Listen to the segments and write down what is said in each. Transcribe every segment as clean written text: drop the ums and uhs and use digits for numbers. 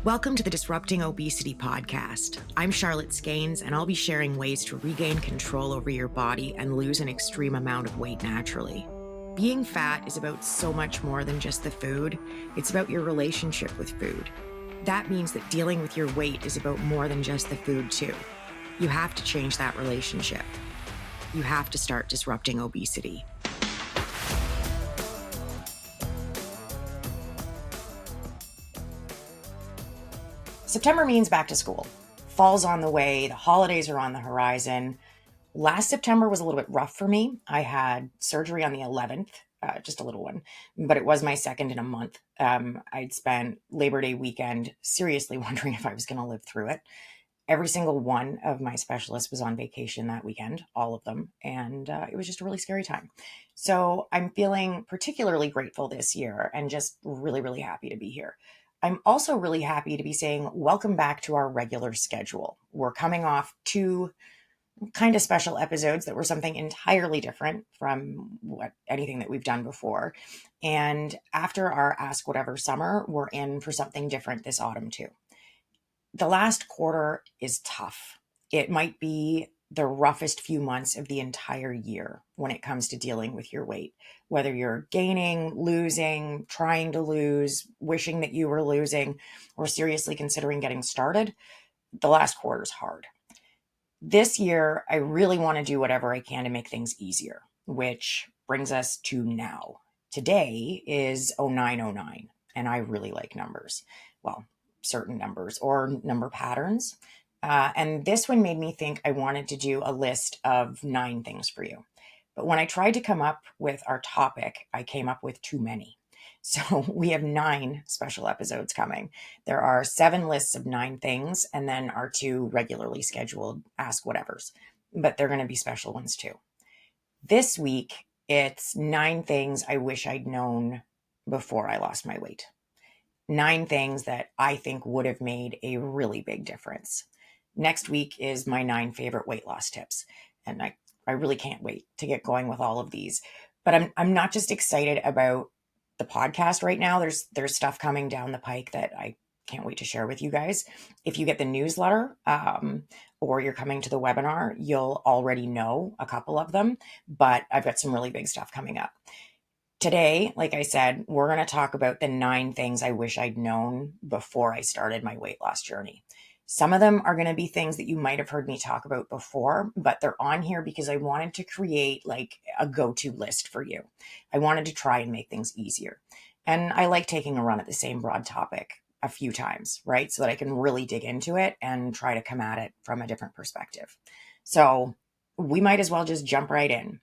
Welcome to the Disrupting Obesity podcast. I'm Charlotte Skanes, and I'll be sharing ways to regain control over your body and lose an extreme amount of weight naturally. Being fat is about so much more than just the food. It's about your relationship with food. That means that dealing with your weight is about more than just the food, too. You have to change that relationship. You have to start disrupting obesity. September means back to school. Fall's on the way, the holidays are on the horizon. Last September was a little bit rough for me. I had surgery on the 11th, just a little one, but it was my second in a month. I'd spent Labor Day weekend seriously wondering if I was going to live through it. Every single one of my specialists was on vacation that weekend, all of them, and it was just a really scary time. So I'm feeling particularly grateful this year and just really, really happy to be here. I'm also really happy to be saying welcome back to our regular schedule. We're coming off two kind of special episodes that were something entirely different from anything that we've done before. And after our Ask Whatever summer, we're in for something different this autumn too. The last quarter is tough. It might be the roughest few months of the entire year when it comes to dealing with your weight. Whether you're gaining, losing, trying to lose, wishing that you were losing, or seriously considering getting started, the last quarter is hard. This year, I really want to do whatever I can to make things easier, which brings us to now. Today is 0909, and I really like numbers. Well, certain numbers or number patterns. And this one made me think I wanted to do a list of 9 things for you. But when I tried to come up with our topic, I came up with too many. So we have 9 special episodes coming. There are 7 lists of 9 things, and then our 2 regularly scheduled Ask Whatevers. But they're going to be special ones too. This week, it's 9 things I wish I'd known before I lost my weight. 9 things that I think would have made a really big difference. Next week is my 9 favorite weight loss tips. And I really can't wait to get going with all of these. But I'm not just excited about the podcast right now. There's stuff coming down the pike that I can't wait to share with you guys. If you get the newsletter or you're coming to the webinar, you'll already know a couple of them. But I've got some really big stuff coming up. Today, like I said, we're going to talk about the 9 things I wish I'd known before I started my weight loss journey. Some of them are going to be things that you might have heard me talk about before, but they're on here because I wanted to create like a go-to list for you. I wanted to try and make things easier. And I like taking a run at the same broad topic a few times, right? So that I can really dig into it and try to come at it from a different perspective. So we might as well just jump right in.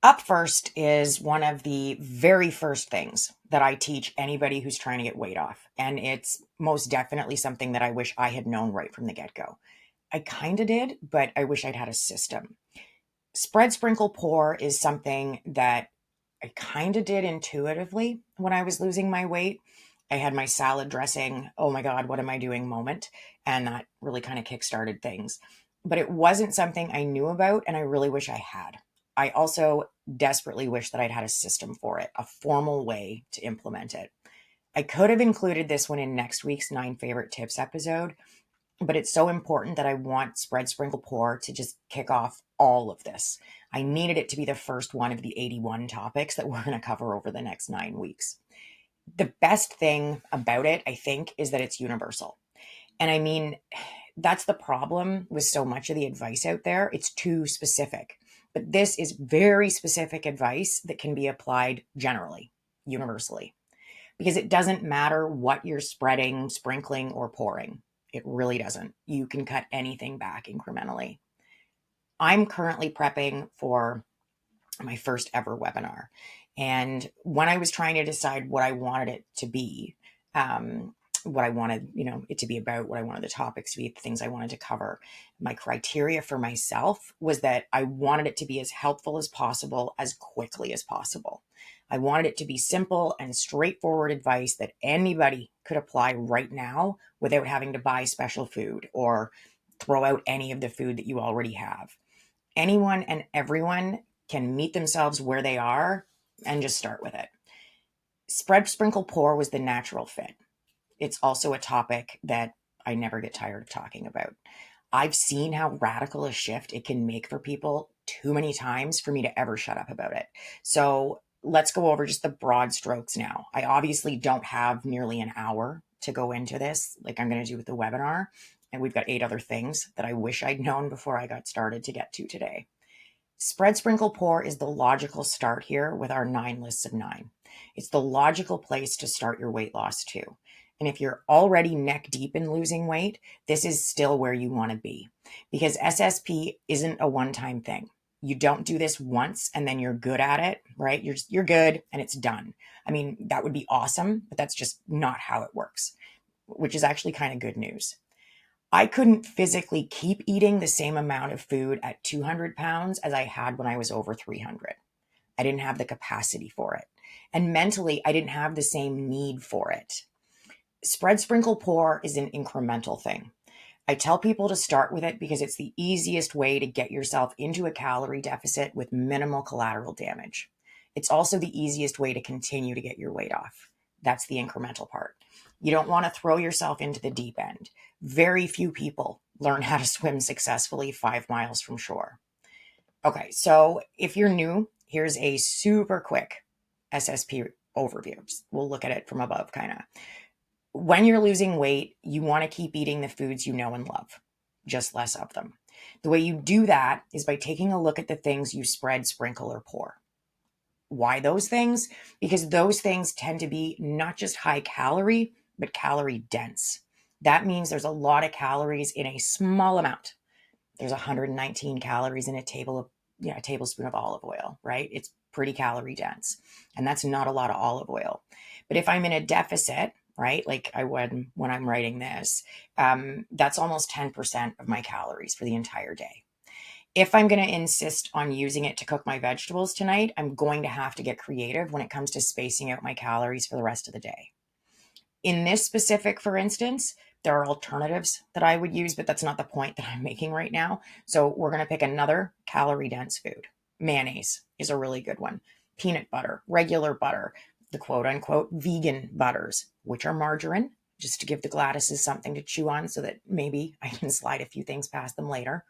Up first is one of the very first things that I teach anybody who's trying to get weight off. And it's most definitely something that I wish I had known right from the get-go. I kind of did, but I wish I'd had a system. Spread, sprinkle, pour is something that I kind of did intuitively when I was losing my weight. I had my salad dressing, oh my God, what am I doing moment? And that really kind of kickstarted things. But it wasn't something I knew about, and I really wish I had. I also desperately wish that I'd had a system for it, a formal way to implement it. I could have included this one in next week's 9 favorite tips episode, but it's so important that I want Spread, Sprinkle, Pour to just kick off all of this. I needed it to be the first one of the 81 topics that we're going to cover over the next 9 weeks. The best thing about it, I think, is that it's universal. And I mean, that's the problem with so much of the advice out there. It's too specific. But this is very specific advice that can be applied generally, universally, because it doesn't matter what you're spreading, sprinkling, or pouring. It really doesn't. You can cut anything back incrementally. I'm currently prepping for my first ever webinar. And when I was trying to decide what I wanted it to be, what I wanted, it to be about, what I wanted the topics to be, the things I wanted to cover. My criteria for myself was that I wanted it to be as helpful as possible, as quickly as possible. I wanted it to be simple and straightforward advice that anybody could apply right now without having to buy special food or throw out any of the food that you already have. Anyone and everyone can meet themselves where they are and just start with it. Spread, sprinkle, pour was the natural fit. It's also a topic that I never get tired of talking about. I've seen how radical a shift it can make for people too many times for me to ever shut up about it. So let's go over just the broad strokes now. I obviously don't have nearly an hour to go into this, like I'm going to do with the webinar. And we've got 8 other things that I wish I'd known before I got started to get to today. Spread, sprinkle, pour is the logical start here with our 9 lists of 9. It's the logical place to start your weight loss too. And if you're already neck deep in losing weight, this is still where you want to be, because SSP isn't a one-time thing. You don't do this once and then you're good at it, right? You're good and it's done. I mean, that would be awesome, but that's just not how it works, which is actually kind of good news. I couldn't physically keep eating the same amount of food at 200 pounds as I had when I was over 300. I didn't have the capacity for it. And mentally, I didn't have the same need for it. Spread, sprinkle, pour is an incremental thing. I tell people to start with it because it's the easiest way to get yourself into a calorie deficit with minimal collateral damage. It's also the easiest way to continue to get your weight off. That's the incremental part. You don't want to throw yourself into the deep end. Very few people learn how to swim successfully 5 miles from shore. Okay, so if you're new, here's a super quick SSP overview. We'll look at it from above, kind of. When you're losing weight, you want to keep eating the foods you know and love, just less of them. The way you do that is by taking a look at the things you spread, sprinkle, or pour. Why those things? Because those things tend to be not just high calorie, but calorie dense. That means there's a lot of calories in a small amount. There's 119 calories in a tablespoon of olive oil, right? It's pretty calorie dense. And that's not a lot of olive oil. But if I'm in a deficit, right, like I would when I'm writing this, that's almost 10% of my calories for the entire day. If I'm going to insist on using it to cook my vegetables tonight, I'm going to have to get creative when it comes to spacing out my calories for the rest of the day. In this specific, for instance, there are alternatives that I would use, but that's not the point that I'm making right now. So we're going to pick another calorie dense food. Mayonnaise is a really good one. Peanut butter, regular butter, the quote unquote vegan butters, which are margarine, just to give the Gladys's something to chew on so that maybe I can slide a few things past them later.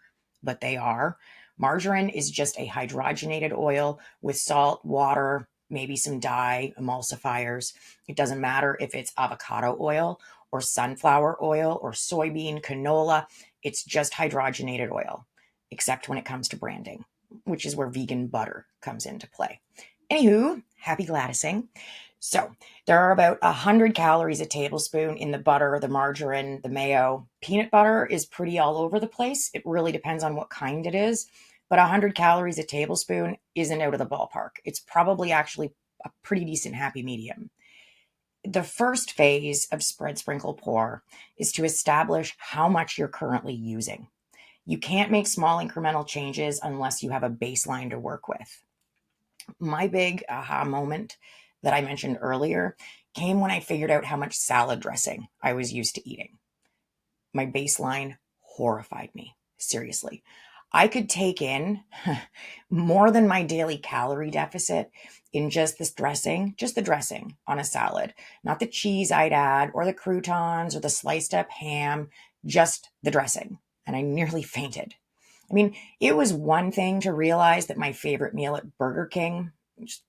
But they are. Margarine is just a hydrogenated oil with salt, water, maybe some dye, emulsifiers. It doesn't matter if it's avocado oil or sunflower oil or soybean, canola. It's just hydrogenated oil, except when it comes to branding, which is where vegan butter comes into play. Anywho, happy Gladysing. So there are about 100 calories a tablespoon in the butter, the margarine, the mayo. Peanut butter is pretty all over the place. It really depends on what kind it is. But 100 calories a tablespoon isn't out of the ballpark. It's probably actually a pretty decent happy medium. The first phase of spread, sprinkle, pour is to establish how much you're currently using. You can't make small incremental changes unless you have a baseline to work with. My big aha moment that I mentioned earlier came when I figured out how much salad dressing I was used to eating. My baseline horrified me. Seriously. I could take in more than my daily calorie deficit in just this dressing, just the dressing on a salad, not the cheese I'd add or the croutons or the sliced up ham, just the dressing. And I nearly fainted. I mean, it was one thing to realize that my favorite meal at Burger King,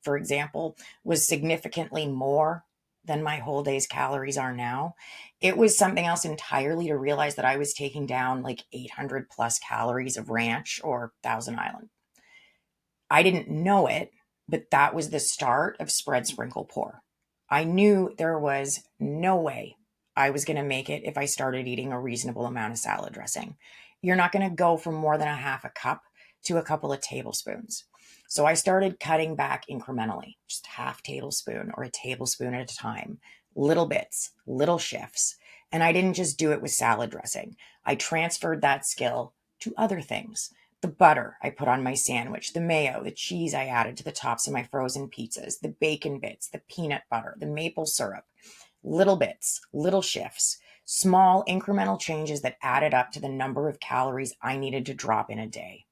for example, was significantly more than my whole day's calories are now. It was something else entirely to realize that I was taking down like 800 plus calories of ranch or Thousand Island. I didn't know it, but that was the start of spread, sprinkle, pour. I knew there was no way I was going to make it if I started eating a reasonable amount of salad dressing. You're not going to go from more than a half a cup to a couple of tablespoons. So I started cutting back incrementally, just half tablespoon or a tablespoon at a time, little bits, little shifts. And I didn't just do it with salad dressing. I transferred that skill to other things. The butter I put on my sandwich, the mayo, the cheese I added to the tops of my frozen pizzas, the bacon bits, the peanut butter, the maple syrup, little bits, little shifts, small incremental changes that added up to the number of calories I needed to drop in a day.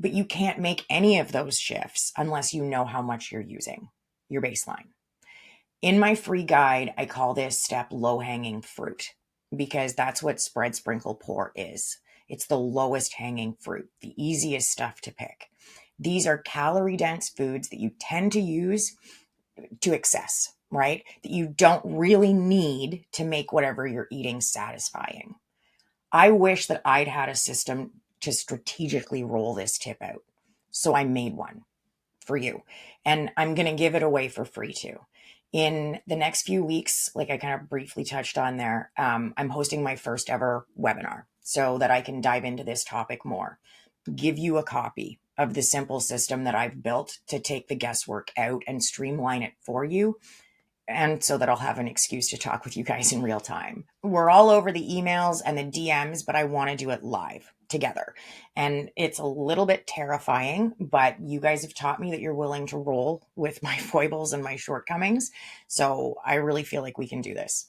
But you can't make any of those shifts unless you know how much you're using, your baseline. In my free guide, I call this step low hanging fruit because that's what spread, sprinkle, pour is. It's the lowest hanging fruit, the easiest stuff to pick. These are calorie dense foods that you tend to use to excess, right? That you don't really need to make whatever you're eating satisfying. I wish that I'd had a system to strategically roll this tip out. So I made one for you. And I'm going to give it away for free too. In the next few weeks, like I kind of briefly touched on there, I'm hosting my first ever webinar so that I can dive into this topic more, give you a copy of the simple system that I've built to take the guesswork out and streamline it for you, and so that I'll have an excuse to talk with you guys in real time. We're all over the emails and the DMs, but I want to do it live together. And it's a little bit terrifying, but you guys have taught me that you're willing to roll with my foibles and my shortcomings. So I really feel like we can do this.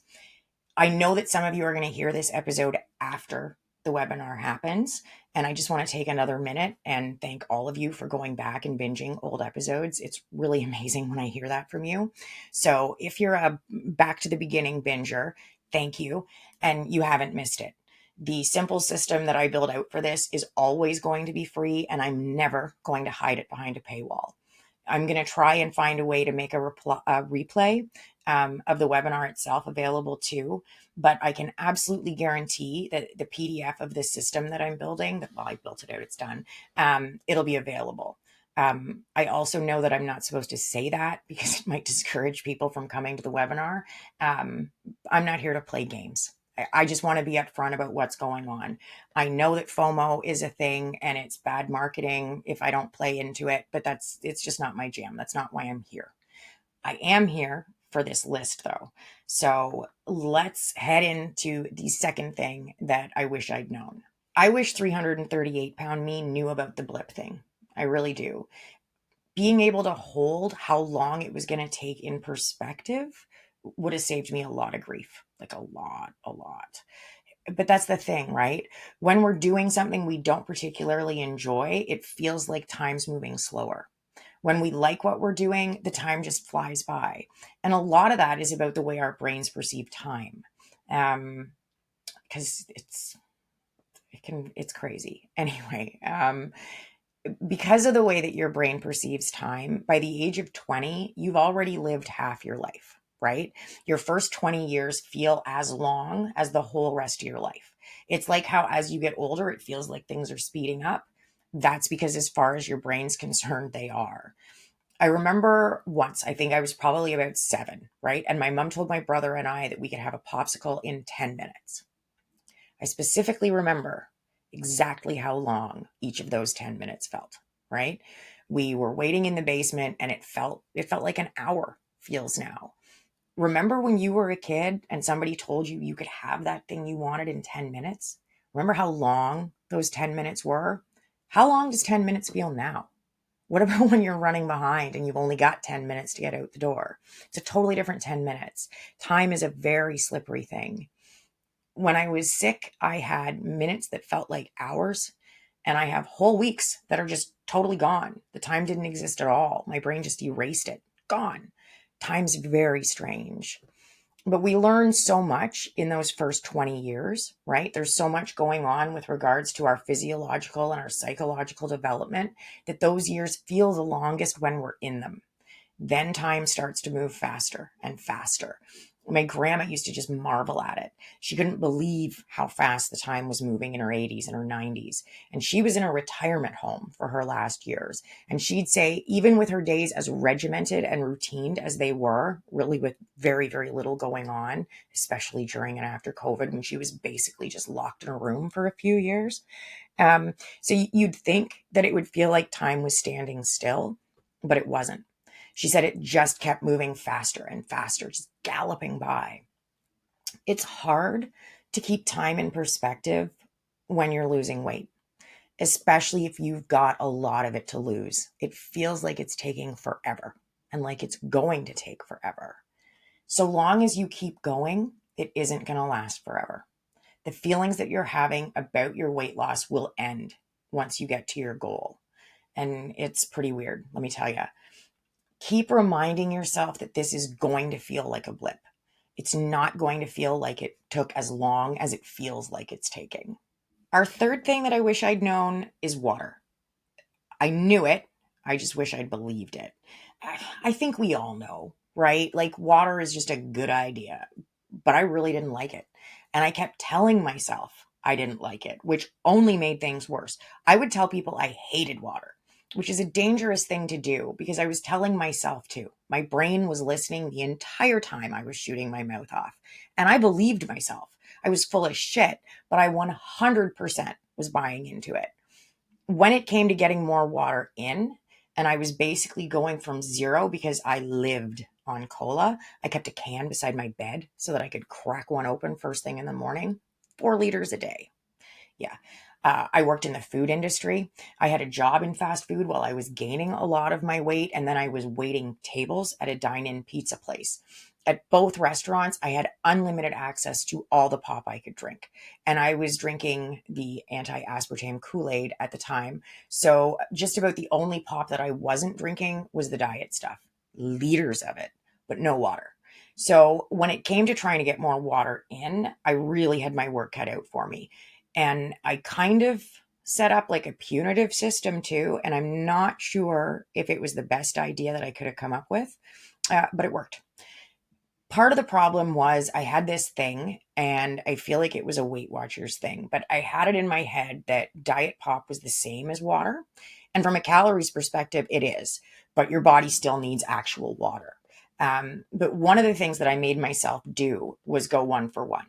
I know that some of you are going to hear this episode after the webinar happens. And I just want to take another minute and thank all of you for going back and binging old episodes. It's really amazing when I hear that from you. So if you're a back to the beginning binger, thank you. And you haven't missed it. The simple system that I build out for this is always going to be free, and I'm never going to hide it behind a paywall. I'm going to try and find a way to make a replay of the webinar itself available too. But I can absolutely guarantee that the PDF of this system that I'm building, well, I built it out, it's done, it'll be available. I also know that I'm not supposed to say that because it might discourage people from coming to the webinar. I'm not here to play games. I just want to be upfront about what's going on. I know that FOMO is a thing and it's bad marketing if I don't play into it, but it's just not my jam. That's not why I'm here. I am here for this list though. So let's head into the second thing that I wish I'd known. I wish 338-pound me knew about the blip thing. I really do. Being able to hold how long it was going to take in perspective would have saved me a lot of grief, like a lot, a lot. But that's the thing, right? When we're doing something we don't particularly enjoy, it feels like time's moving slower. When we like what we're doing, the time just flies by. And a lot of that is about the way our brains perceive time. Because it's crazy. Anyway, because of the way that your brain perceives time, by the age of 20, you've already lived half your life, right? Your first 20 years feel as long as the whole rest of your life. It's like how as you get older, it feels like things are speeding up. That's because as far as your brain's concerned, they are. I remember once, I think I was probably about 7, right? And my mom told my brother and I that we could have a popsicle in 10 minutes. I specifically remember exactly how long each of those 10 minutes felt, right? We were waiting in the basement and it felt like an hour feels now. Remember when you were a kid and somebody told you you could have that thing you wanted in 10 minutes? Remember how long those 10 minutes were? How long does 10 minutes feel now? What about when you're running behind and you've only got 10 minutes to get out the door? It's a totally different 10 minutes. Time is a very slippery thing. When I was sick, I had minutes that felt like hours, and I have whole weeks that are just totally gone. The time didn't exist at all. My brain just erased it. Gone. Time's very strange. But we learn so much in those first 20 years, right? There's so much going on with regards to our physiological and our psychological development that those years feel the longest when we're in them. Then time starts to move faster and faster. My grandma used to just marvel at it. She couldn't believe how fast the time was moving in her 80s and her 90s. And she was in a retirement home for her last years. And she'd say, even with her days as regimented and routined as they were, really with very, very little going on, especially during and after COVID, when she was basically just locked in a room for a few years. So you'd think that it would feel like time was standing still, but it wasn't. She said it just kept moving faster and faster, just galloping by. It's hard to keep time in perspective when you're losing weight, especially if you've got a lot of it to lose. It feels like it's taking forever and like it's going to take forever. So long as you keep going, it isn't going to last forever. The feelings that you're having about your weight loss will end once you get to your goal. And it's pretty weird, let me tell you. Keep reminding yourself that this is going to feel like a blip. It's not going to feel like it took as long as it feels like it's taking. Our third thing that I wish I'd known is water. I knew it. I just wish I'd believed it. I think we all know, right? Like water is just a good idea, but I really didn't like it. And I kept telling myself I didn't like it, which only made things worse. I would tell people I hated water, which is a dangerous thing to do because I was telling myself to. My brain was listening the entire time I was shooting my mouth off. And I believed myself. I was full of shit, but I 100% was buying into it. When it came to getting more water in, and I was basically going from zero because I lived on cola, I kept a can beside my bed so that I could crack one open first thing in the morning, 4 liters a day. Yeah. I worked in the food industry. I had a job in fast food while I was gaining a lot of my weight, and then I was waiting tables at a dine-in pizza place. At both restaurants, I had unlimited access to all the pop I could drink. And I was drinking the anti-aspartame Kool-Aid at the time. So just about the only pop that I wasn't drinking was the diet stuff. Liters of it, but no water. So when it came to trying to get more water in, I really had my work cut out for me. And I kind of set up like a punitive system too. And I'm not sure if it was the best idea that I could have come up with, but it worked. Part of the problem was I had this thing, and I feel like it was a Weight Watchers thing, but I had it in my head that diet pop was the same as water. And from a calories perspective, it is, but your body still needs actual water. But one of the things that I made myself do was go one for one.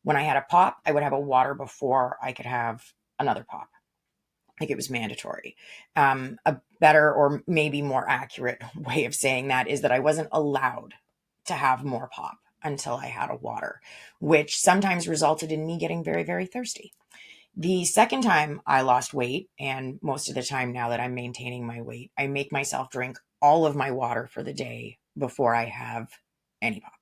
When I had a pop, I would have a water before I could have another pop. I think it was mandatory. A better or maybe more accurate way of saying that is that I wasn't allowed to have more pop until I had a water, which sometimes resulted in me getting very, very thirsty. The second time I lost weight, and most of the time now that I'm maintaining my weight, I make myself drink all of my water for the day before I have any pop.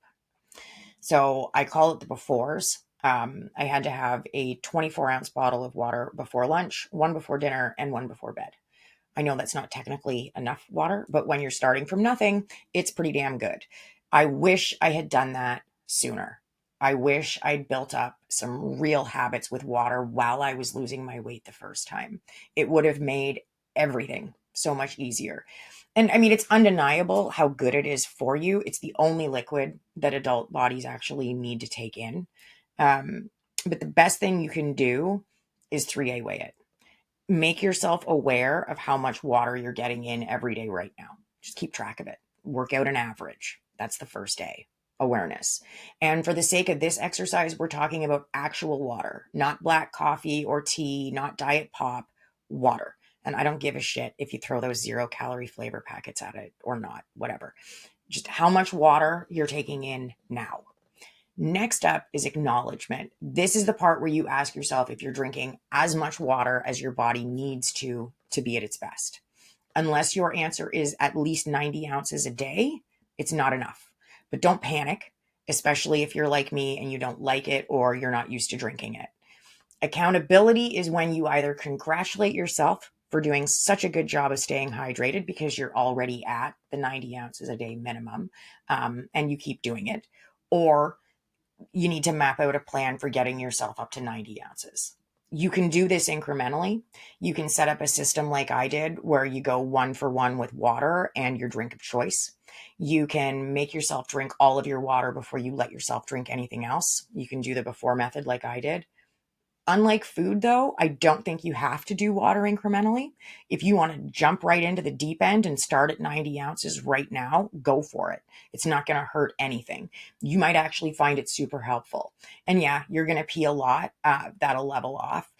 So I call it the befores. I had to have a 24-ounce bottle of water before lunch, one before dinner, and one before bed. I know that's not technically enough water, but when you're starting from nothing, it's pretty damn good. I wish I had done that sooner. I wish I'd built up some real habits with water while I was losing my weight the first time. It would have made everything so much easier. And I mean, it's undeniable how good it is for you. It's the only liquid that adult bodies actually need to take in. Um, but the best thing you can do is 3A weigh it. Make yourself aware of how much water you're getting in every day right now. Just keep track of it. Work out an average. That's the first day. Awareness. And for the sake of this exercise, we're talking about actual water, not black coffee or tea, not diet pop, water. And I don't give a shit if you throw those 0 calorie flavor packets at it or not, whatever. Just how much water you're taking in now. Next up is acknowledgement. This is the part where you ask yourself if you're drinking as much water as your body needs to be at its best. Unless your answer is at least 90 ounces a day, it's not enough. But don't panic, especially if you're like me and you don't like it or you're not used to drinking it. Accountability is when you either congratulate yourself for doing such a good job of staying hydrated because you're already at the 90 ounces a day minimum, and you keep doing it, or you need to map out a plan for getting yourself up to 90 ounces. You can do this incrementally. You can set up a system like I did where you go one for one with water and your drink of choice. You can make yourself drink all of your water before you let yourself drink anything else. You can do the before method like I did. Unlike food, though, I don't think you have to do water incrementally. If you want to jump right into the deep end and start at 90 ounces right now, go for it. It's not going to hurt anything. You might actually find it super helpful. And yeah, you're going to pee a lot. That'll level off.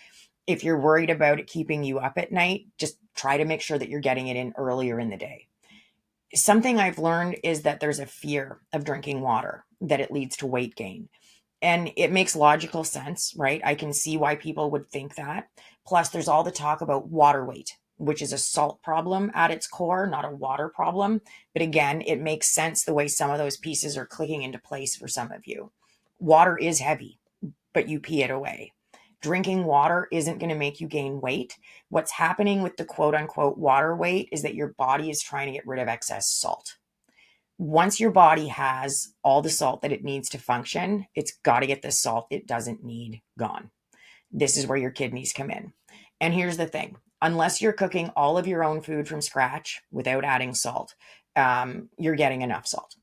If you're worried about it keeping you up at night, just try to make sure that you're getting it in earlier in the day. Something I've learned is that there's a fear of drinking water, that it leads to weight gain. And it makes logical sense, right? I can see why people would think that. Plus, there's all the talk about water weight, which is a salt problem at its core, not a water problem. But again, it makes sense the way some of those pieces are clicking into place for some of you. Water is heavy, but you pee it away. Drinking water isn't going to make you gain weight. What's happening with the quote unquote water weight is that your body is trying to get rid of excess salt. Once your body has all the salt that it needs to function, it's got to get the salt it doesn't need gone. This is where your kidneys come in. And here's the thing, unless you're cooking all of your own food from scratch without adding salt, you're getting enough salt.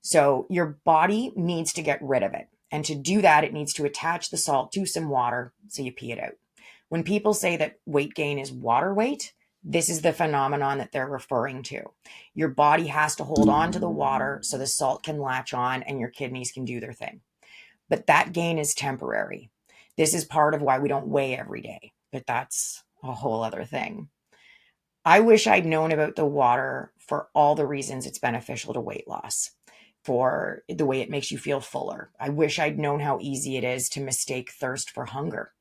So your body needs to get rid of it. And to do that, it needs to attach the salt to some water so you pee it out. When people say that weight gain is water weight, this is the phenomenon that they're referring to. Your body has to hold on to the water so the salt can latch on and your kidneys can do their thing. But that gain is temporary. This is part of why we don't weigh every day, but that's a whole other thing. I wish I'd known about the water for all the reasons it's beneficial to weight loss, for the way it makes you feel fuller. I wish I'd known how easy it is to mistake thirst for hunger.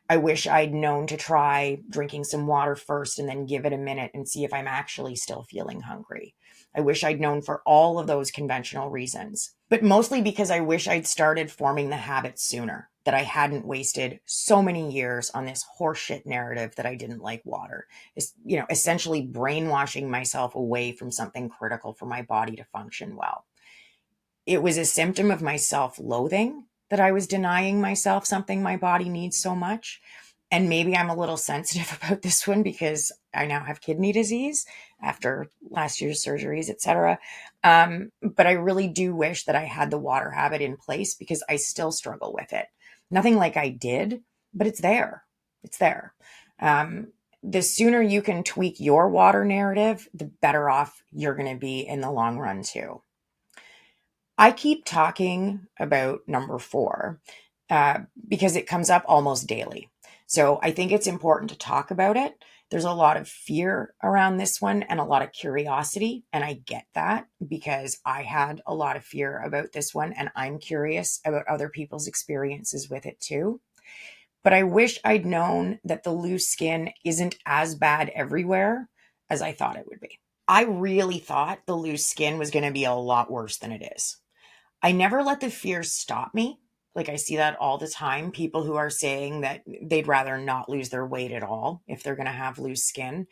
I wish I'd known to try drinking some water first and then give it a minute and see if I'm actually still feeling hungry. I wish I'd known for all of those conventional reasons, but mostly because I wish I'd started forming the habit sooner, that I hadn't wasted so many years on this horseshit narrative that I didn't like water. It's, essentially brainwashing myself away from something critical for my body to function well. It was a symptom of my self-loathing that I was denying myself something my body needs so much. And maybe I'm a little sensitive about this one because I now have kidney disease after last year's surgeries, etc. But I really do wish that I had the water habit in place because I still struggle with it. Nothing like I did, but it's there. It's there. The sooner you can tweak your water narrative, the better off you're going to be in the long run too. I keep talking about number 4 because it comes up almost daily. So I think it's important to talk about it. There's a lot of fear around this one and a lot of curiosity. And I get that because I had a lot of fear about this one and I'm curious about other people's experiences with it too. But I wish I'd known that the loose skin isn't as bad everywhere as I thought it would be. I really thought the loose skin was going to be a lot worse than it is. I never let the fear stop me. Like I see that all the time. People who are saying that they'd rather not lose their weight at all if they're going to have loose skin,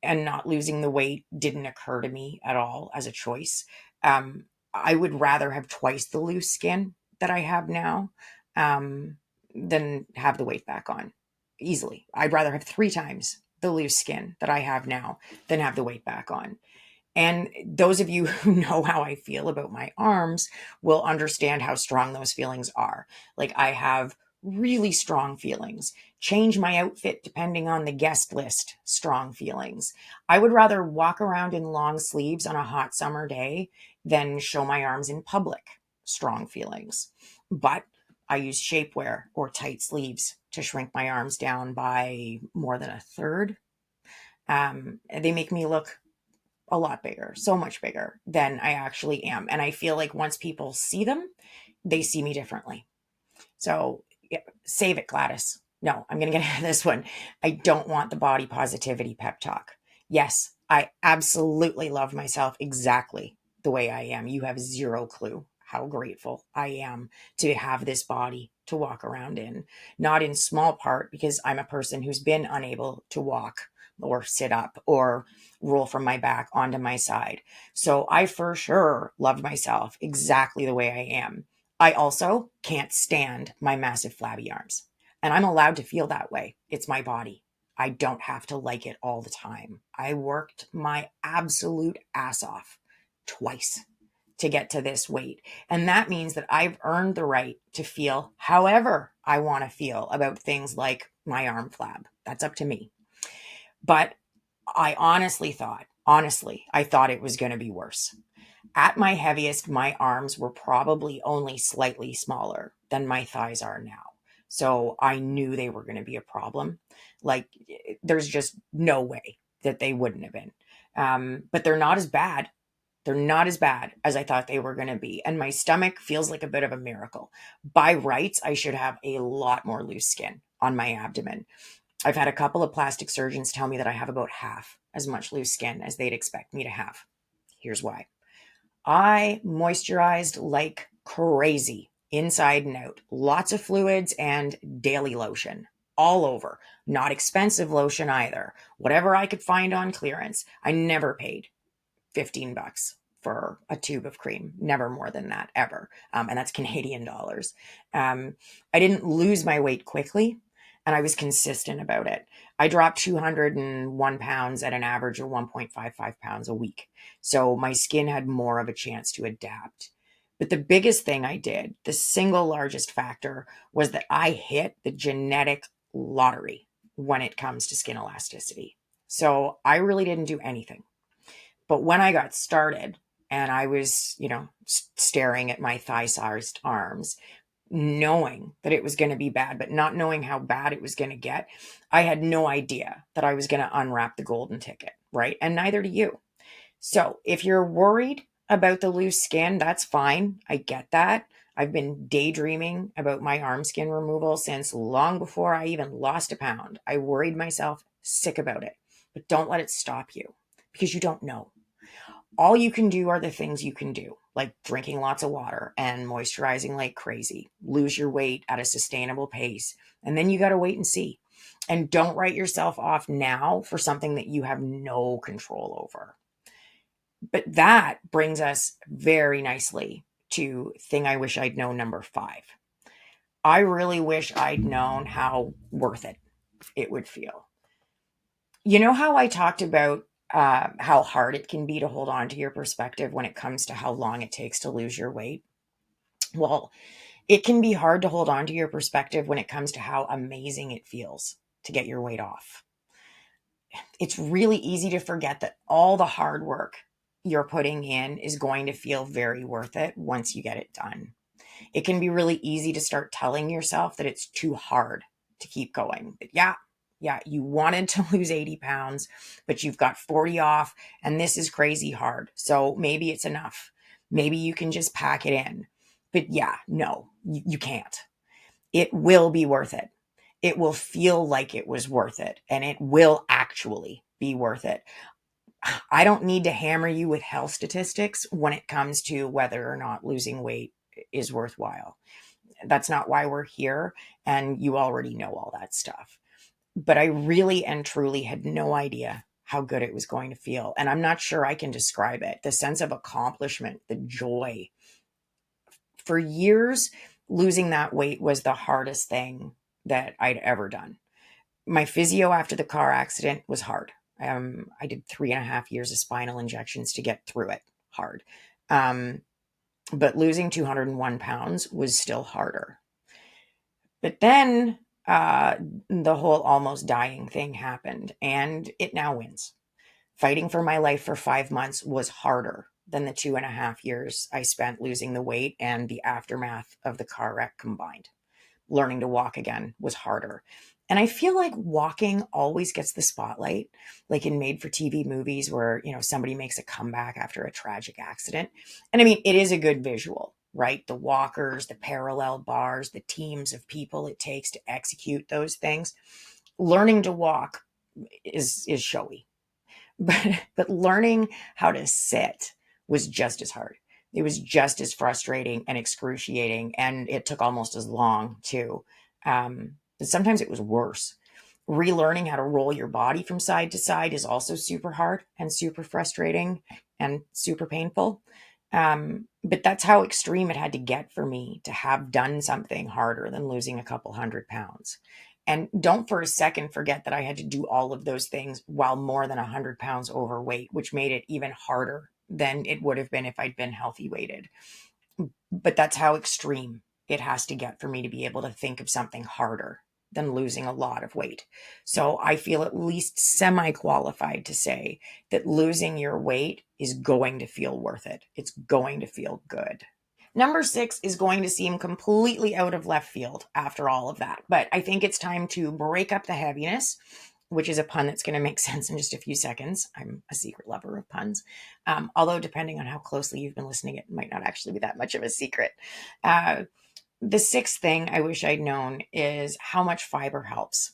and not losing the weight didn't occur to me at all as a choice. I would rather have twice the loose skin that I have now um, than have the weight back on easily. I'd rather have 3 times the loose skin that I have now than have the weight back on. And those of you who know how I feel about my arms will understand how strong those feelings are. Like I have really strong feelings. Change my outfit depending on the guest list, strong feelings. I would rather walk around in long sleeves on a hot summer day than show my arms in public, strong feelings. But I use shapewear or tight sleeves to shrink my arms down by more than a third. They make me look a lot bigger, so much bigger than I actually am. And I feel like once people see them, they see me differently. So yeah, save it, Gladys. No, I'm going to get out of this one. I don't want the body positivity pep talk. Yes, I absolutely love myself exactly the way I am. You have zero clue how grateful I am to have this body to walk around in, not in small part because I'm a person who's been unable to walk or sit up or roll from my back onto my side. So I for sure love myself exactly the way I am. I also can't stand my massive flabby arms. And I'm allowed to feel that way. It's my body. I don't have to like it all the time. I worked my absolute ass off twice to get to this weight. And that means that I've earned the right to feel however I want to feel about things like my arm flab. That's up to me. But I honestly, I thought it was going to be worse. At my heaviest, my arms were probably only slightly smaller than my thighs are now. So I knew they were going to be a problem. Like, there's just no way that they wouldn't have been. But they're not as bad. They're not as bad as I thought they were going to be. And my stomach feels like a bit of a miracle. By rights, I should have a lot more loose skin on my abdomen. I've had a couple of plastic surgeons tell me that I have about half as much loose skin as they'd expect me to have. Here's why. I moisturized like crazy inside and out, lots of fluids and daily lotion. all over. Not expensive lotion either. Whatever I could find on clearance. I never paid $15 for a tube of cream. Never more than that, ever. And that's Canadian dollars. I didn't lose my weight quickly, and I was consistent about it. I dropped 201 pounds at an average of 1.55 pounds a week. So my skin had more of a chance to adapt. But the biggest thing I did, the single largest factor, was that I hit the genetic lottery when it comes to skin elasticity. So I really didn't do anything. But when I got started and I was, staring at my thigh-sized arms, knowing that it was going to be bad, but not knowing how bad it was going to get, I had no idea that I was going to unwrap the golden ticket, right? And neither do you. So if you're worried about the loose skin, that's fine. I get that. I've been daydreaming about my arm skin removal since long before I even lost a pound. I worried myself sick about it, but don't let it stop you because you don't know. All you can do are the things you can do, like drinking lots of water and moisturizing like crazy. Lose your weight at a sustainable pace. And then you got to wait and see. And don't write yourself off now for something that you have no control over. But that brings us very nicely to thing I wish I'd known number 5. I really wish I'd known how worth it would feel. You know how I talked about how hard it can be to hold on to your perspective when it comes to how long it takes to lose your weight? Well, it can be hard to hold on to your perspective when it comes to how amazing it feels to get your weight off. It's really easy to forget that all the hard work you're putting in is going to feel very worth it once you get it done. It can be really easy to start telling yourself that it's too hard to keep going. But yeah, you wanted to lose 80 pounds, but you've got 40 off, and this is crazy hard. So maybe it's enough. Maybe you can just pack it in. But yeah, no, you can't. It will be worth it. It will feel like it was worth it, and it will actually be worth it. I don't need to hammer you with health statistics when it comes to whether or not losing weight is worthwhile. That's not why we're here, and you already know all that stuff. But I really and truly had no idea how good it was going to feel. And I'm not sure I can describe it. The sense of accomplishment, the joy. For years, losing that weight was the hardest thing that I'd ever done. My physio after the car accident was hard. I did 3.5 years of spinal injections to get through it. Hard. But losing 201 pounds was still harder. But then the whole almost dying thing happened, and it now wins. Fighting for my life for 5 months was harder than the 2.5 years I spent losing the weight and the aftermath of the car wreck combined. Learning to walk again was harder. And I feel like walking always gets the spotlight, like in made for TV movies where, somebody makes a comeback after a tragic accident. And I mean, it is a good visual, right? The walkers, the parallel bars, the teams of people it takes to execute those things. Learning to walk is showy. But learning how to sit was just as hard. It was just as frustrating and excruciating, and it took almost as long too. But sometimes it was worse. Relearning how to roll your body from side to side is also super hard and super frustrating and super painful. But that's how extreme it had to get for me to have done something harder than losing a couple 100 pounds. And don't for a second forget that I had to do all of those things while more than 100 pounds overweight, which made it even harder than it would have been if I'd been healthy weighted. But that's how extreme it has to get for me to be able to think of something harder than losing a lot of weight. So I feel at least semi qualified to say that losing your weight is going to feel worth it. It's going to feel good. Number 6 is going to seem completely out of left field after all of that, but I think it's time to break up the heaviness, which is a pun that's going to make sense in just a few seconds. I'm a secret lover of puns. Although depending on how closely you've been listening, it might not actually be that much of a secret. The 6th thing I wish I'd known is how much fiber helps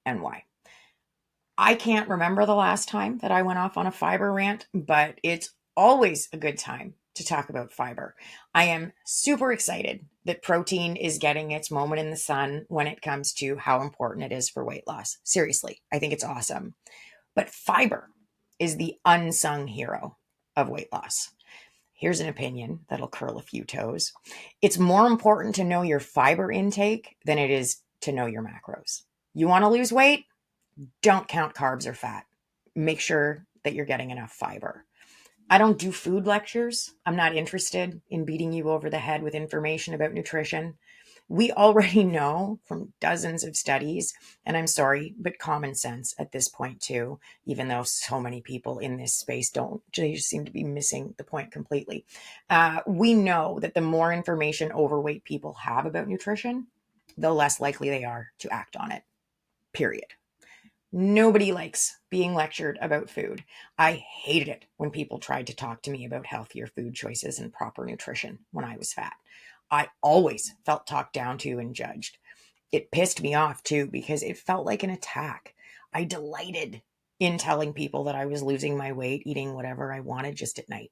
and why. I can't remember the last time that I went off on a fiber rant, but it's always a good time to talk about fiber. I am super excited that protein is getting its moment in the sun when it comes to how important it is for weight loss. Seriously, I think it's awesome. But fiber is the unsung hero of weight loss. Here's an opinion that'll curl a few toes. It's more important to know your fiber intake than it is to know your macros. You want to lose weight? Don't count carbs or fat. Make sure that you're getting enough fiber. I don't do food lectures. I'm not interested in beating you over the head with information about nutrition. We already know from dozens of studies, and I'm sorry, but common sense at this point too, even though so many people in this space don't, they just seem to be missing the point completely. We know that the more information overweight people have about nutrition, the less likely they are to act on it, period. Nobody likes being lectured about food. I hated it when people tried to talk to me about healthier food choices and proper nutrition when I was fat. I always felt talked down to and judged. It pissed me off too because it felt like an attack. I delighted in telling people that I was losing my weight, eating whatever I wanted just at night.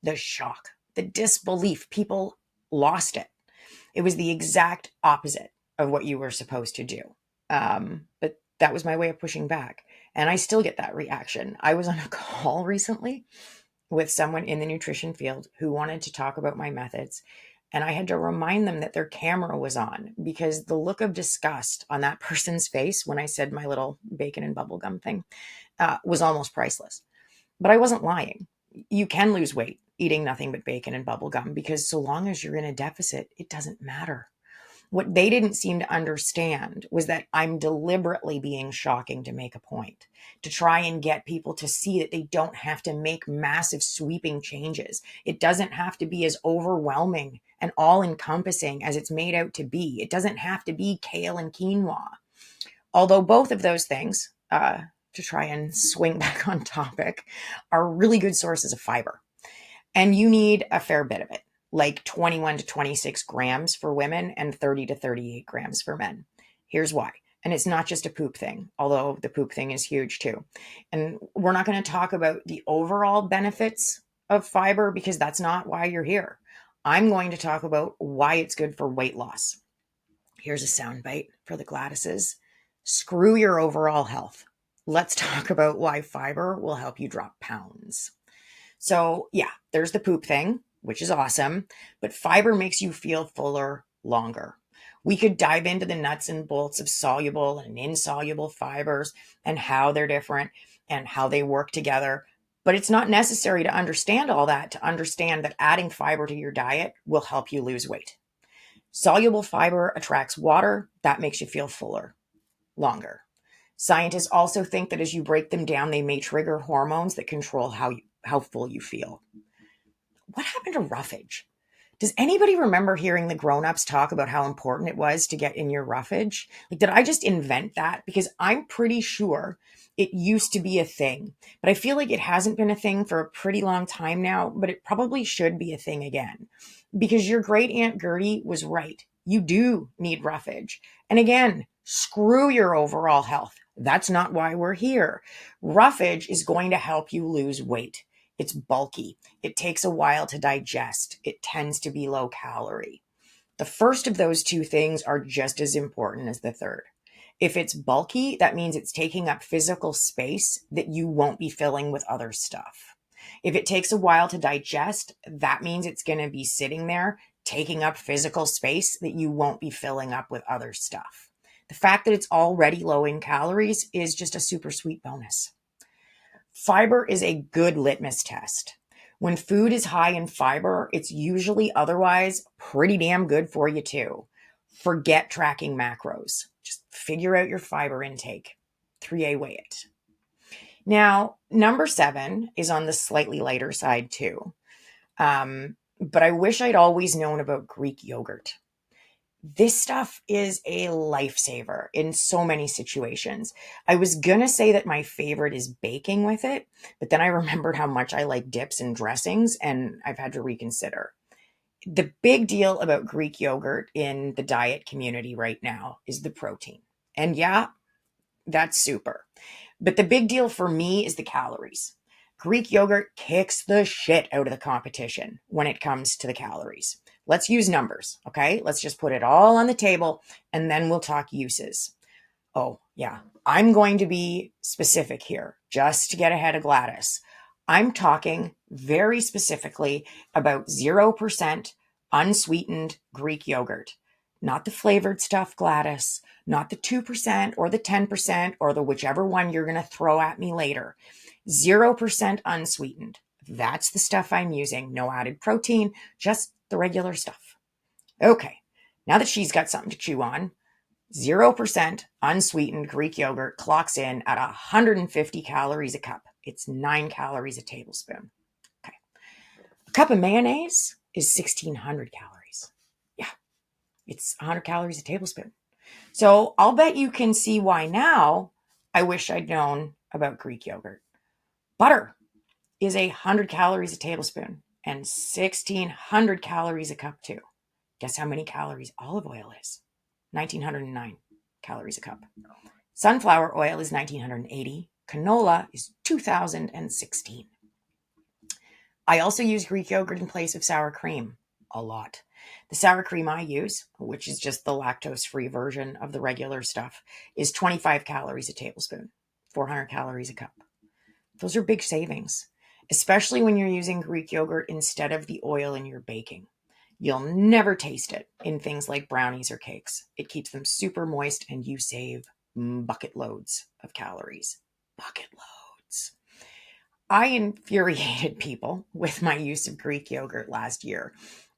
The shock, the disbelief, people lost it. It was the exact opposite of what you were supposed to do. But that was my way of pushing back. And I still get that reaction. I was on a call recently with someone in the nutrition field who wanted to talk about my methods. And I had to remind them that their camera was on because the look of disgust on that person's face when I said my little bacon and bubblegum thing was almost priceless. But I wasn't lying. You can lose weight eating nothing but bacon and bubblegum because so long as you're in a deficit, it doesn't matter. What they didn't seem to understand was that I'm deliberately being shocking to make a point, to try and get people to see that they don't have to make massive sweeping changes. It doesn't have to be as overwhelming and all encompassing as it's made out to be. It doesn't have to be kale and quinoa. Although both of those things, to try and swing back on topic, are really good sources of fiber. And you need a fair bit of it, like 21 to 26 grams for women and 30 to 38 grams for men. Here's why. And it's not just a poop thing, although the poop thing is huge too. And we're not going to talk about the overall benefits of fiber because that's not why you're here. I'm going to talk about why it's good for weight loss. Here's a soundbite for the Gladyses. Screw your overall health. Let's talk about why fiber will help you drop pounds. So yeah, there's the poop thing, which is awesome, but fiber makes you feel fuller longer. We could dive into the nuts and bolts of soluble and insoluble fibers and how they're different and how they work together. But it's not necessary to understand all that to understand that adding fiber to your diet will help you lose weight. Soluble fiber attracts water. That makes you feel fuller longer. Scientists also think that as you break them down, they may trigger hormones that control how full you feel. What happened to roughage? Does anybody remember hearing the grown-ups talk about how important it was to get in your roughage? Like, did I just invent that? Because I'm pretty sure it used to be a thing, but I feel like it hasn't been a thing for a pretty long time now, but it probably should be a thing again. Because your great Aunt Gertie was right. You do need roughage. And again, screw your overall health. That's not why we're here. Roughage is going to help you lose weight. It's bulky. It takes a while to digest. It tends to be low calorie. The first of those two things are just as important as the third. If it's bulky, that means it's taking up physical space that you won't be filling with other stuff. If it takes a while to digest, that means it's going to be sitting there taking up physical space that you won't be filling up with other stuff. The fact that it's already low in calories is just a super sweet bonus. Fiber is a good litmus test. When food is high in fiber, it's usually otherwise pretty damn good for you too. Forget tracking macros. Just figure out your fiber intake. 3A weigh it. Now, number 7 is on the slightly lighter side too. But I wish I'd always known about Greek yogurt. This stuff is a lifesaver in so many situations. I was going to say that my favorite is baking with it, but then I remembered how much I like dips and dressings, and I've had to reconsider. The big deal about Greek yogurt in the diet community right now is the protein. And yeah, that's super. But the big deal for me is the calories. Greek yogurt kicks the shit out of the competition when it comes to the calories. Let's use numbers, okay? Let's just put it all on the table and then we'll talk uses. Oh, yeah. I'm going to be specific here just to get ahead of Gladys. I'm talking very specifically about 0% unsweetened Greek yogurt, not the flavored stuff, Gladys, not the 2% or the 10% or the whichever one you're going to throw at me later. 0% unsweetened. That's the stuff I'm using. No added protein, just the regular stuff. Okay. Now that she's got something to chew on, 0% unsweetened Greek yogurt clocks in at 150 calories a cup. It's 9 calories a tablespoon. Okay. A cup of mayonnaise is 1,600 calories. Yeah, it's 100 calories a tablespoon. So I'll bet you can see why now I wish I'd known about Greek yogurt. Butter is 100 calories a tablespoon and 1,600 calories a cup too. Guess how many calories olive oil is? 1,909 calories a cup. Sunflower oil is 1,980. Canola is 2,016. I also use Greek yogurt in place of sour cream a lot. The sour cream I use, which is just the lactose-free version of the regular stuff, is 25 calories a tablespoon, 400 calories a cup. Those are big savings, especially when you're using Greek yogurt instead of the oil in your baking. You'll never taste it in things like brownies or cakes. It keeps them super moist and you save bucket loads of calories. Bucket loads. I infuriated people with my use of Greek yogurt last year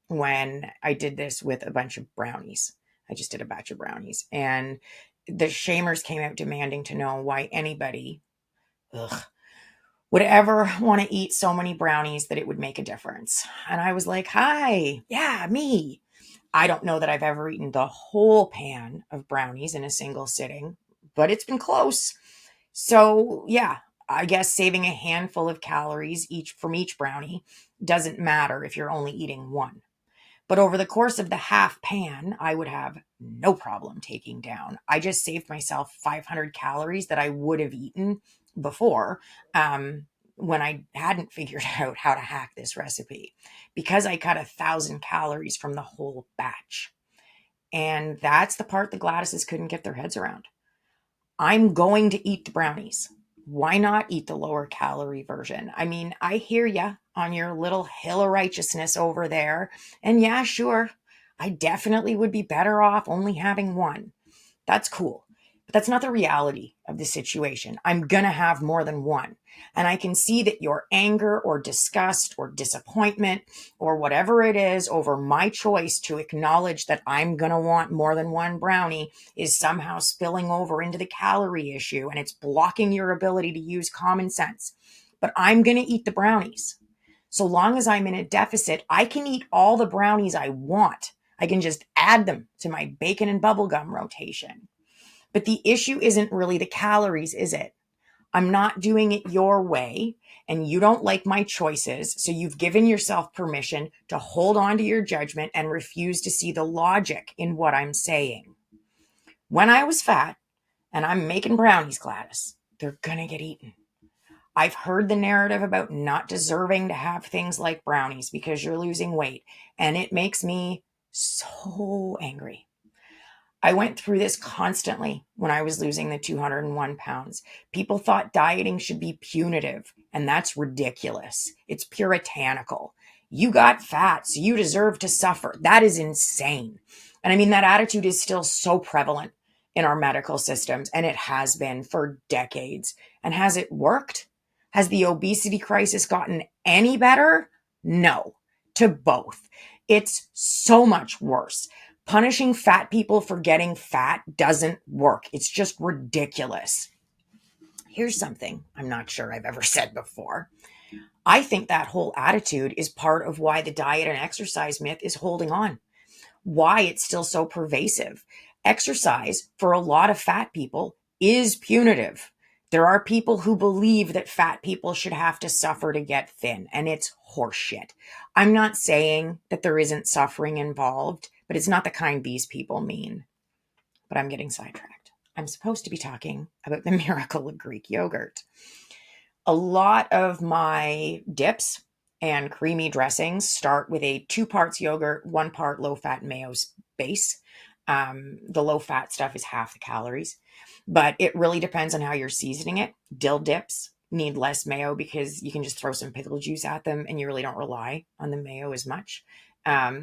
when I did this with a bunch of brownies. I just did a batch of brownies. And the shamers came out demanding to know why anybody would ever want to eat so many brownies that it would make a difference. And I was like, hi, yeah, me. I don't know that I've ever eaten the whole pan of brownies in a single sitting, but it's been close. So yeah, I guess saving a handful of calories from each brownie doesn't matter if you're only eating one. But over the course of the half pan, I would have no problem taking down. I just saved myself 500 calories that I would have eaten before when I hadn't figured out how to hack this recipe, because I cut 1,000 calories from the whole batch. And that's the part the Gladys's couldn't get their heads around. I'm going to eat the brownies. Why not eat the lower calorie version? I mean, I hear ya on your little hill of righteousness over there. And yeah, sure, I definitely would be better off only having one. That's cool. But that's not the reality of the situation. I'm going to have more than one. And I can see that your anger or disgust or disappointment or whatever it is over my choice to acknowledge that I'm going to want more than one brownie is somehow spilling over into the calorie issue and it's blocking your ability to use common sense. But I'm going to eat the brownies. So long as I'm in a deficit, I can eat all the brownies I want. I can just add them to my bacon and bubblegum rotation. But the issue isn't really the calories, is it? I'm not doing it your way, and you don't like my choices, so you've given yourself permission to hold on to your judgment and refuse to see the logic in what I'm saying. When I was fat, and I'm making brownies, Gladys, they're gonna get eaten. I've heard the narrative about not deserving to have things like brownies because you're losing weight, and it makes me so angry. I went through this constantly when I was losing the 201 pounds. People thought dieting should be punitive, and that's ridiculous. It's puritanical. You got fat, so you deserve to suffer. That is insane. And I mean, that attitude is still so prevalent in our medical systems, and it has been for decades. And has it worked? Has the obesity crisis gotten any better? No, to both. It's so much worse. Punishing fat people for getting fat doesn't work. It's just ridiculous. Here's something I'm not sure I've ever said before. I think that whole attitude is part of why the diet and exercise myth is holding on, why it's still so pervasive. Exercise, for a lot of fat people, is punitive. There are people who believe that fat people should have to suffer to get thin, and it's horseshit. I'm not saying that there isn't suffering involved, but it's not the kind these people mean. But I'm getting sidetracked. I'm supposed to be talking about the miracle of Greek yogurt. A lot of my dips and creamy dressings start with a 2 parts yogurt, 1 part low fat mayo base. The low fat stuff is half the calories, but it really depends on how you're seasoning it. Dill dips need less mayo because you can just throw some pickle juice at them and you really don't rely on the mayo as much.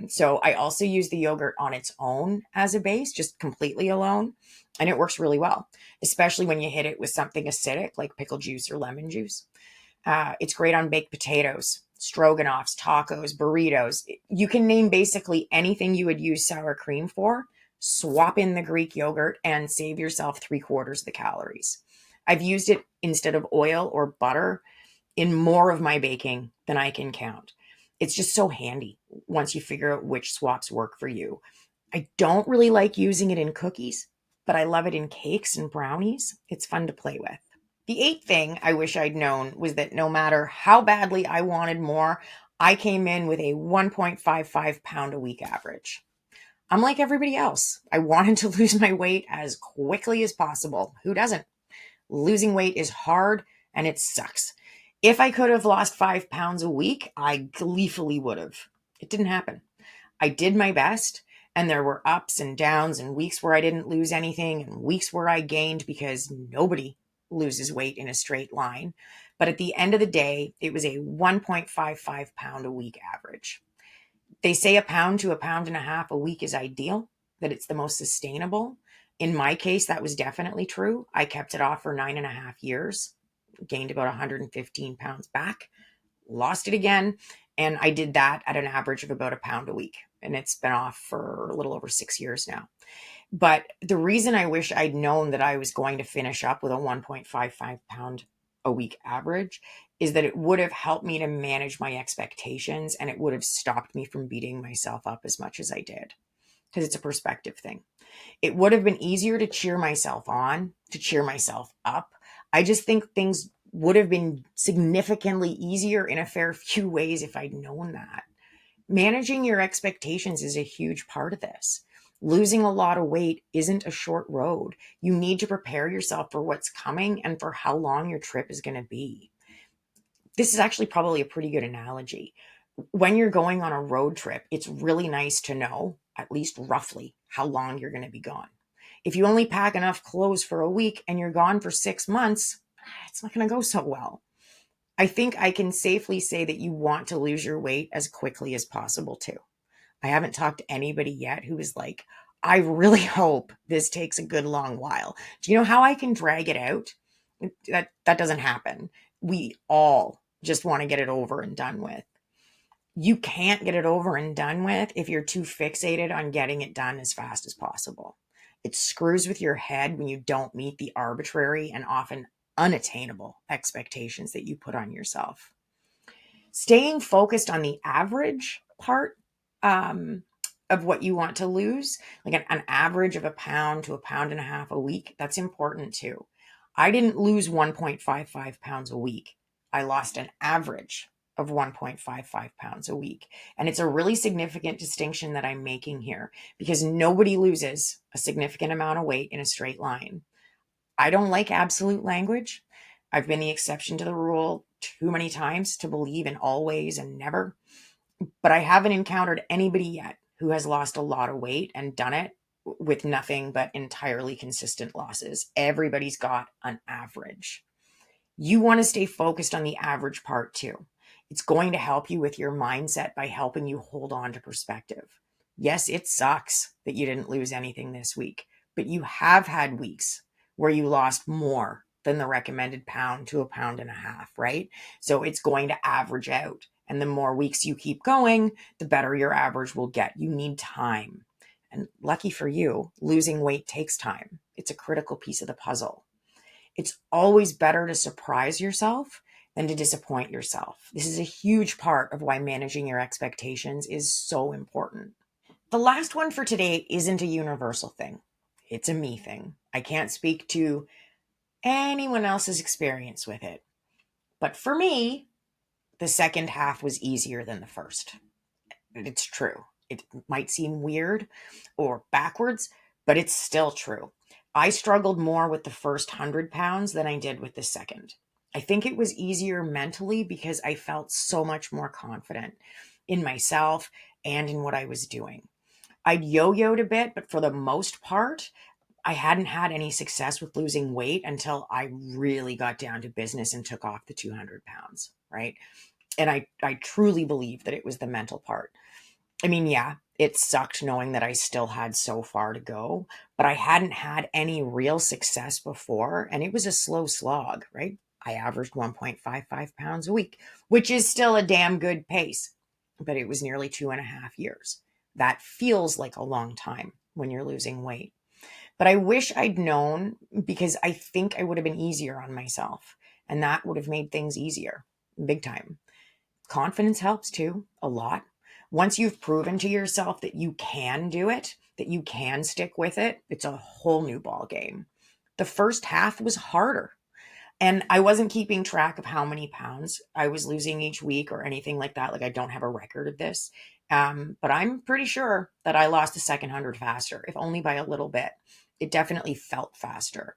So I also use the yogurt on its own as a base, just completely alone, and it works really well, especially when you hit it with something acidic like pickle juice or lemon juice. It's great on baked potatoes, stroganoffs, tacos, burritos. You can name basically anything you would use sour cream for. Swap in the Greek yogurt and save yourself 3/4 of the calories. I've used it instead of oil or butter in more of my baking than I can count. It's just so handy once you figure out which swaps work for you. I don't really like using it in cookies, but I love it in cakes and brownies. It's fun to play with. The eighth thing I wish I'd known was that no matter how badly I wanted more, I came in with a 1.55 pound a week average. I'm like everybody else. I wanted to lose my weight as quickly as possible. Who doesn't? Losing weight is hard and it sucks. If I could have lost 5 pounds a week, I gleefully would have. It didn't happen. I did my best, and there were ups and downs and weeks where I didn't lose anything and weeks where I gained because nobody loses weight in a straight line. But at the end of the day, it was a 1.55 pound a week average. They say a pound to a pound and a half a week is ideal, that it's the most sustainable. In my case, that was definitely true. I kept it off for 9.5 years, gained about 115 pounds back, lost it again. And I did that at an average of about a pound a week. And it's been off for a little over 6 years now. But the reason I wish I'd known that I was going to finish up with a 1.55 pound a week average is that it would have helped me to manage my expectations and it would have stopped me from beating myself up as much as I did. Because it's a perspective thing. It would have been easier to cheer myself on, to cheer myself up. I just think things would have been significantly easier in a fair few ways if I'd known that. Managing your expectations is a huge part of this. Losing a lot of weight isn't a short road. You need to prepare yourself for what's coming and for how long your trip is going to be. This is actually probably a pretty good analogy. When you're going on a road trip, it's really nice to know, at least roughly, how long you're going to be gone. If you only pack enough clothes for a week and you're gone for 6 months, it's not going to go so well. I think I can safely say that you want to lose your weight as quickly as possible too. I haven't talked to anybody yet who is like, I really hope this takes a good long while. Do you know how I can drag it out? That doesn't happen. We all just want to get it over and done with. You can't get it over and done with if you're too fixated on getting it done as fast as possible. It screws with your head when you don't meet the arbitrary and often unattainable expectations that you put on yourself. Staying focused on the average part of what you want to lose, like an average of a pound to a pound and a half a week, that's important too. I didn't lose 1.55 pounds a week. I lost an average of 1.55 pounds a week. And it's a really significant distinction that I'm making here because nobody loses a significant amount of weight in a straight line. I don't like absolute language. I've been the exception to the rule too many times to believe in always and never. But I haven't encountered anybody yet who has lost a lot of weight and done it with nothing but entirely consistent losses. Everybody's got an average. You want to stay focused on the average part too. It's going to help you with your mindset by helping you hold on to perspective. Yes, it sucks that you didn't lose anything this week, but you have had weeks where you lost more than the recommended pound to a pound and a half, right? So it's going to average out. And the more weeks you keep going, the better your average will get. You need time. And lucky for you, losing weight takes time. It's a critical piece of the puzzle. It's always better to surprise yourself than to disappoint yourself. This is a huge part of why managing your expectations is so important. The last one for today isn't a universal thing. It's a me thing. I can't speak to anyone else's experience with it. But for me, the second half was easier than the first. It's true. It might seem weird or backwards, but it's still true. I struggled more with the first 100 pounds than I did with the second. I think it was easier mentally because I felt so much more confident in myself and in what I was doing. I'd yo-yoed a bit, but for the most part, I hadn't had any success with losing weight until I really got down to business and took off the 200 pounds, right? And I truly believe that it was the mental part. I mean, yeah, it sucked knowing that I still had so far to go, but I hadn't had any real success before, and it was a slow slog, right? I averaged 1.55 pounds a week, which is still a damn good pace, but it was nearly 2.5 years. That feels like a long time when you're losing weight. But I wish I'd known, because I think I would have been easier on myself, and that would have made things easier, big time. Confidence helps too, a lot. Once you've proven to yourself that you can do it, that you can stick with it, it's a whole new ball game. The first half was harder, and I wasn't keeping track of how many pounds I was losing each week or anything like that. Like, I don't have a record of this. But I'm pretty sure that I lost the second 100 faster, if only by a little bit. It definitely felt faster.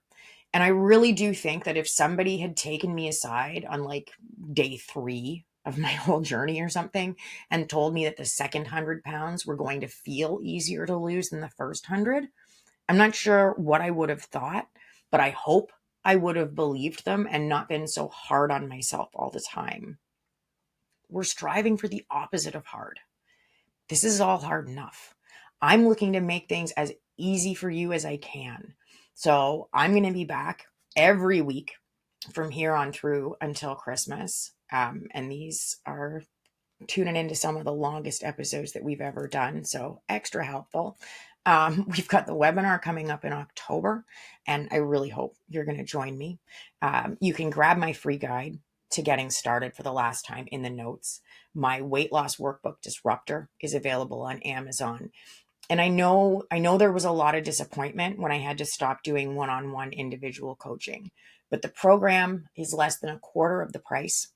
And I really do think that if somebody had taken me aside on like day 3 of my whole journey or something and told me that the second 100 pounds were going to feel easier to lose than the first 100, I'm not sure what I would have thought, but I hope I would have believed them and not been so hard on myself all the time. We're striving for the opposite of hard. This is all hard enough. I'm looking to make things as easy for you as I can. So I'm going to be back every week from here on through until Christmas. And these are tuning into some of the longest episodes that we've ever done. So extra helpful. We've got the webinar coming up in October, and I really hope you're going to join me. You can grab my free guide to getting started for the last time in the notes. My weight loss workbook Disruptor is available on Amazon. And I know there was a lot of disappointment when I had to stop doing one-on-one individual coaching, but the program is less than a quarter of the price,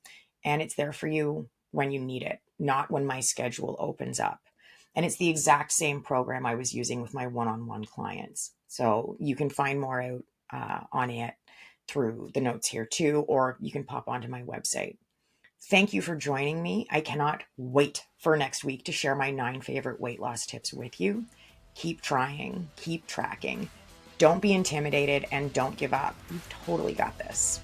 and it's there for you when you need it, not when my schedule opens up. And it's the exact same program I was using with my one-on-one clients. So you can find more out on it through the notes here too, or you can pop onto my website. Thank you for joining me. I cannot wait for next week to share my 9 favorite weight loss tips with you. Keep trying, keep tracking. Don't be intimidated and don't give up. You've totally got this.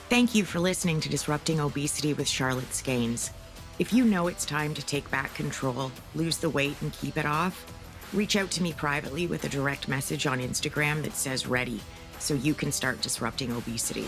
Thank you for listening to Disrupting Obesity with Charlotte Skanes. If you know it's time to take back control, lose the weight, and keep it off, reach out to me privately with a direct message on Instagram that says ready, so you can start disrupting obesity.